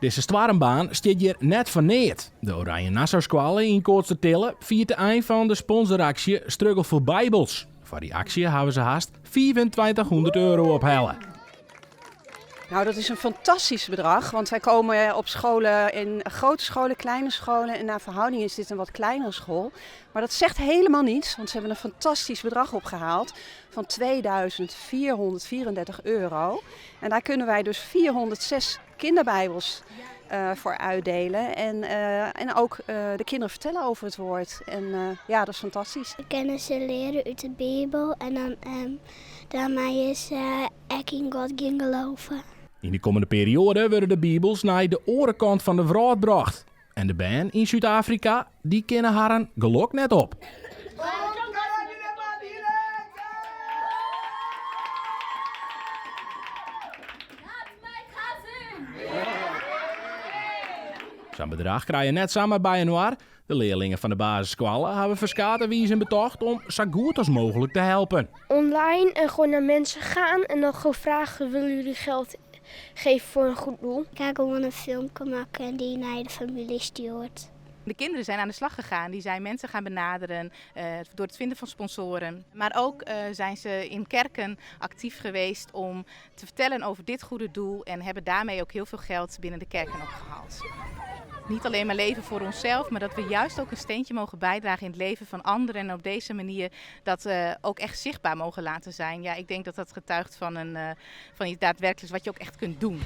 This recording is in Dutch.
Deze Stwarrenbaan stiet hier net van neer. De Oranje Nassau-squale in Koortstertille viert de eind van de sponsoractie Struggle voor Bijbels. Voor die actie hebben ze haast €2500 ophellen. Nou, dat is een fantastisch bedrag, want wij komen op scholen, in grote scholen, kleine scholen en naar verhouding is dit een wat kleinere school. Maar dat zegt helemaal niets, want ze hebben een fantastisch bedrag opgehaald van €2434. En daar kunnen wij dus 406 kinderbijbels voor uitdelen en ook de kinderen vertellen over het woord. En ja, dat is fantastisch. We kunnen ze leren uit de Bijbel en dan daarmee is ik in God gaan geloven. In de komende periode worden de Bijbels naar de orenkant van de wereld gebracht. En de band in Zuid-Afrika, die kennen haar gelok net op. Zo'n bedrag krijg je net samen bij januari. De leerlingen van de basisscholen hebben verskaten wie ze betocht om zo goed als mogelijk te helpen. Online en gewoon naar mensen gaan en dan gewoon vragen: willen jullie geld geven voor een goed doel? Ik ga gewoon een filmpje maken en die naar de familie stuurt. De kinderen zijn aan de slag gegaan. Die zijn mensen gaan benaderen door het vinden van sponsoren. Maar ook zijn ze in kerken actief geweest om te vertellen over dit goede doel. En hebben daarmee ook heel veel geld binnen de kerken opgehaald. Niet alleen maar leven voor onszelf, maar dat we juist ook een steentje mogen bijdragen in het leven van anderen. En op deze manier dat ook echt zichtbaar mogen laten zijn. Ja, ik denk dat dat getuigt van iets daadwerkelijks wat je ook echt kunt doen.